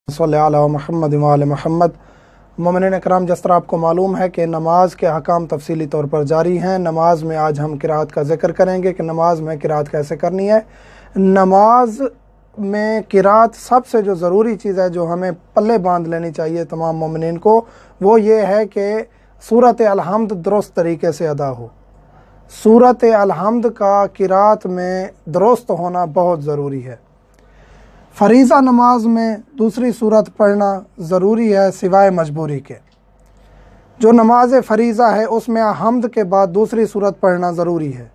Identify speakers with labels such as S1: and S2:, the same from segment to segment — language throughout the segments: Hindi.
S1: सल्लल्लाहु अला मुहम्मद व आले मुहम्मद। मोमिनीन इकराम, जिस तरह आपको मालूम है कि नमाज के अहकाम तफसीली तौर पर जारी हैं। नमाज में आज हम किरात का जिक्र करेंगे कि नमाज में किरात कैसे करनी है। नमाज में किरात सबसे जो ज़रूरी चीज़ है, जो हमें पल्ले बांध लेनी चाहिए तमाम मोमिनीन को, वो ये है कि सूरत अल-हम्द दुरुस्त तरीके से अदा हो। सूरत अल-हम्द का किरात में दुरुस्त होना बहुत ज़रूरी है। फरीज़ा नमाज में दूसरी सूरत पढ़ना ज़रूरी है सिवाय मजबूरी के। जो नमाज फरीज़ा है उसमें हम्द के बाद दूसरी सूरत पढ़ना ज़रूरी है।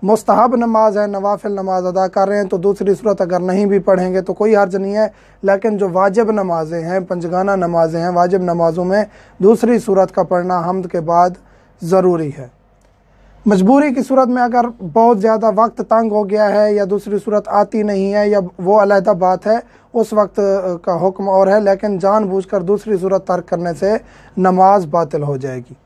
S1: मुस्तहब नमाज है, नवाफिल नमाज अदा कर रहे हैं तो दूसरी सूरत अगर नहीं भी पढ़ेंगे तो कोई हर्ज नहीं है। लेकिन जो वाजिब नमाजें हैं, पंजगाना नमाजें हैं, वाजिब नमाज़ों में दूसरी सूरत का पढ़ना हम्द के बाद ज़रूरी है। मजबूरी की सूरत में अगर बहुत ज़्यादा वक्त तंग हो गया है या दूसरी सूरत आती नहीं है या वो अलहदा बात है, उस वक्त का हुक्म और है। लेकिन जानबूझकर दूसरी सूरत तर्क करने से नमाज बातिल हो जाएगी।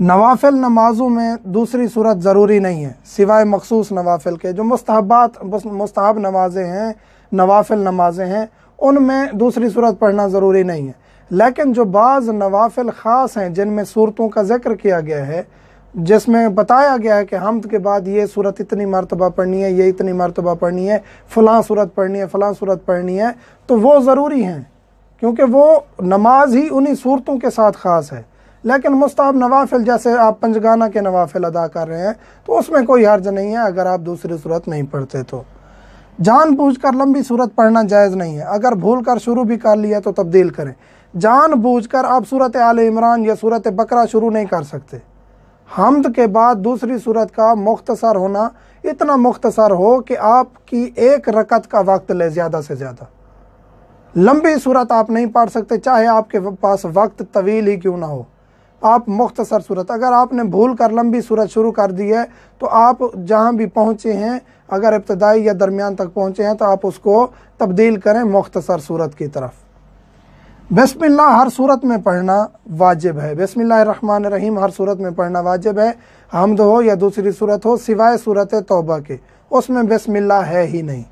S1: नवाफिल नमाजों में दूसरी सूरत ज़रूरी नहीं है सिवाय मखसूस नवाफिल के। जो मुस्तहब नमाजें हैं, नवाफिल नमाजें हैं, उनमें दूसरी सूरत पढ़ना ज़रूरी नहीं है। लेकिन जो बाज़ नवाफिल ख़ास हैं जिनमें सूरतों का जिक्र किया गया है, जिसमें बताया गया है कि हम्द के बाद ये सूरत इतनी मरतबा पढ़नी है, ये इतनी मरतबा पढ़नी है, फ़लाँ सूरत पढ़नी है, फ़लाँ सूरत पढ़नी है, तो वो ज़रूरी हैं क्योंकि वो नमाज ही उन्हीं सूरतों के साथ ख़ास है। लेकिन मुस्तहब नवाफिल, जैसे आप पंजगाना के नवाफिल अदा कर रहे हैं, तो उसमें कोई हर्ज नहीं है अगर आप दूसरी सूरत नहीं पढ़ते। तो जानबूझकर लंबी सूरत पढ़ना जायज़ नहीं है। अगर भूल कर शुरू भी कर लिया तो तब्दील करें। जानबूझकर आप सूरत आले इमरान या सूरत बकरा शुरू नहीं कर सकते। हम्द के बाद दूसरी सूरत का मुख्तसर होना इतना मुख्तसर हो कि आपकी एक रकत का वक्त ले, ज़्यादा से ज़्यादा। लंबी सूरत आप नहीं पढ़ सकते, चाहे आपके पास वक्त तवील ही क्यों ना हो। आप मुख्तसर सूरत, अगर आपने भूल कर लंबी सूरत शुरू कर दी है तो आप जहाँ भी पहुँचे हैं, अगर इब्तदाई या दरमियान तक पहुँचे हैं, तो आप उसको तब्दील करें मुख्तसर सूरत की तरफ। बिस्मिल्लाह हर सूरत में पढ़ना वाजिब है। बिस्मिल्लाहिर्रहमानिर्रहीम हर सूरत में पढ़ना वाजिब है, हम्द हो या दूसरी सूरत हो, सिवाय सूरत तौबा के, उसमें बिस्मिल्लाह है ही नहीं।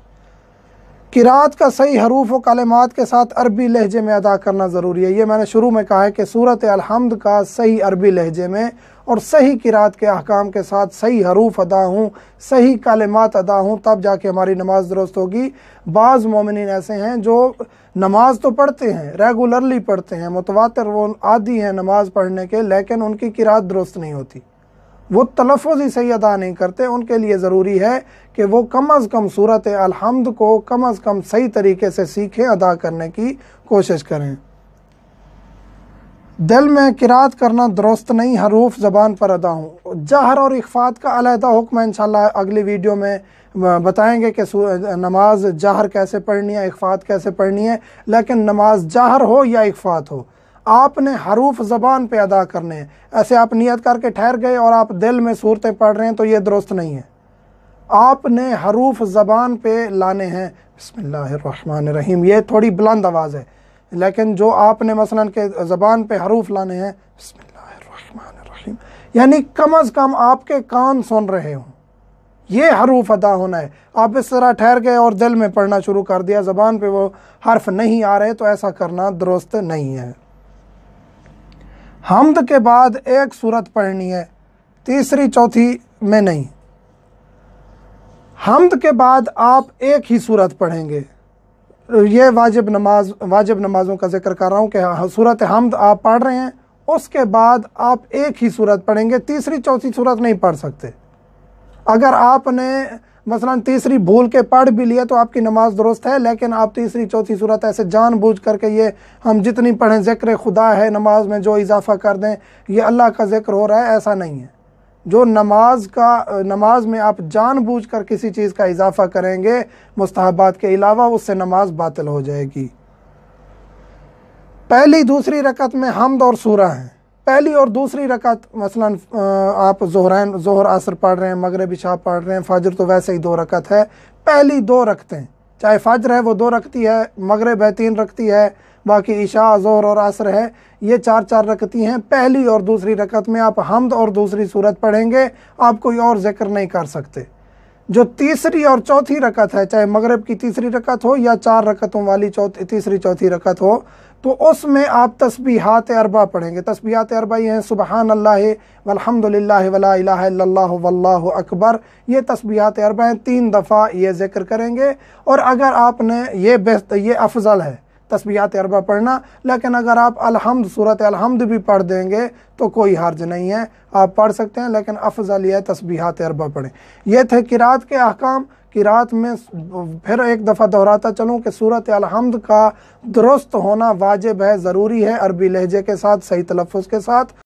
S1: किरात का सही हरूफ व कलिमात के साथ अरबी लहजे में अदा करना ज़रूरी है। ये मैंने शुरू में कहा है कि सूरत अल-हम्द का सही अरबी लहजे में और सही किरात के अहकाम के साथ सही हरूफ अदा हों, सही कलिमात अदा हों, तब जाके हमारी नमाज दुरुस्त होगी। बाज़ मोमिनीन ऐसे हैं जो नमाज तो पढ़ते हैं, रेगुलरली पढ़ते हैं, मुतवातिर वो आदी हैं नमाज पढ़ने के, लेकिन उनकी किरात दुरुस्त नहीं होती, वो तलफ़ुज़ ही सही अदा नहीं करते। उनके लिए ज़रूरी है कि वो कम अज़ कम सूरत अल-हम्द को कम अज़ कम सही तरीके से सीखें, अदा करने की कोशिश करें। दिल में किरात करना दुरुस्त नहीं, हरूफ ज़बान पर अदा हों। जहर और इख्फात का अलहदा हुक्म है, इंशाअल्लाह अगली वीडियो में बताएंगे कि नमाज जहर कैसे पढ़नी है, इख्फात कैसे पढ़नी है। लेकिन नमाज जहर हो या इख्फात हो, आपने हरूफ ज़बान पे अदा करने हैं। ऐसे आप नियत करके ठहर गए और आप दिल में सूरतें पढ़ रहे हैं तो ये दुरुस्त नहीं है। आपने हरूफ ज़बान पे लाने हैं। बिस्मिल्लाहिर्रहमानिर्रहीम, ये थोड़ी बुलंद आवाज़ है, लेकिन जो आपने मसलन के ज़बान पे हरूफ लाने हैं, बिस्मिल्लाहिर्रहमानिर्रहीम, यानी कम अज़ कम आपके कान सुन रहे हों, ये हरूफ अदा होना है। आप इस तरह ठहर गए और दिल में पढ़ना शुरू कर दिया, ज़बान पे वो हर्फ नहीं आ रहे, तो ऐसा करना दुरुस्त नहीं है। हम्द के बाद एक सूरत पढ़नी है, तीसरी चौथी में नहीं। हम्द के बाद आप एक ही सूरत पढ़ेंगे। ये वाजिब नमाजों का जिक्र कर रहा हूँ कि सूरत हम्द आप पढ़ रहे हैं, उसके बाद आप एक ही सूरत पढ़ेंगे, तीसरी चौथी सूरत नहीं पढ़ सकते। अगर आपने मसलन तीसरी भूल के पढ़ भी लिया तो आपकी नमाज दुरुस्त है, लेकिन आप तीसरी चौथी सूरत ऐसे जानबूझ करके ये हम जितनी पढ़ें ज़िक्र खुदा है, नमाज में जो इजाफ़ा कर दें ये अल्लाह का ज़िक्र हो रहा है, ऐसा नहीं है। जो नमाज में आप जानबूझ कर किसी चीज़ का इजाफ़ा करेंगे मुस्तहबात के अलावा, उससे नमाज बातिल हो जाएगी। पहली दूसरी रकत में हम्द और सूरा हैं। पहली और दूसरी रकत मसलन आप ज़ोहर असर पढ़ रहे हैं, मगरिब इशा पढ़ रहे हैं, फ़जर तो वैसे ही 2 रकत है। पहली 2 रकतें, चाहे फ़जर है वो 2 रकती है, मगरिब है 3 रकती है, बाकी इशा ज़ोहर और असर है ये 4-4 रकती हैं। पहली और दूसरी रकत में आप हम्द और दूसरी सूरत पढ़ेंगे, आप कोई और ज़िक्र नहीं कर सकते। जो तीसरी और चौथी रकत है, चाहे मगरिब की तीसरी रकत हो या 4 रकतों वाली तीसरी चौथी रकत हो, तो उसमें आप तस्बीहात अरबा पढ़ेंगे। तस्बीहात अरबा ये हैं सुबहान अल्लाह वल्हम्दुलिल्लाह वला इलाहा इल्लल्लाह वल्लाहु अकबर। ये तस्बीहात अरबा हैं, 3 दफ़ा ये जिक्र करेंगे। और अगर आपने ये अफजल है तस्बीहात अरबा पढ़ना, लेकिन अगर आप अलहम्द सूरत अलहम्द भी पढ़ देंगे तो कोई हर्ज नहीं है, आप पढ़ सकते हैं, लेकिन अफजल यह तस्बीहात अरबा पढ़ें। ये थे किरात के अहकाम। किरात में फिर एक दफ़ा दोहराता चलूँ कि सूरत अलहम्द का दुरुस्त होना वाजिब है, ज़रूरी है, अरबी लहजे के साथ, सही तलफ़्फ़ुज़ के साथ।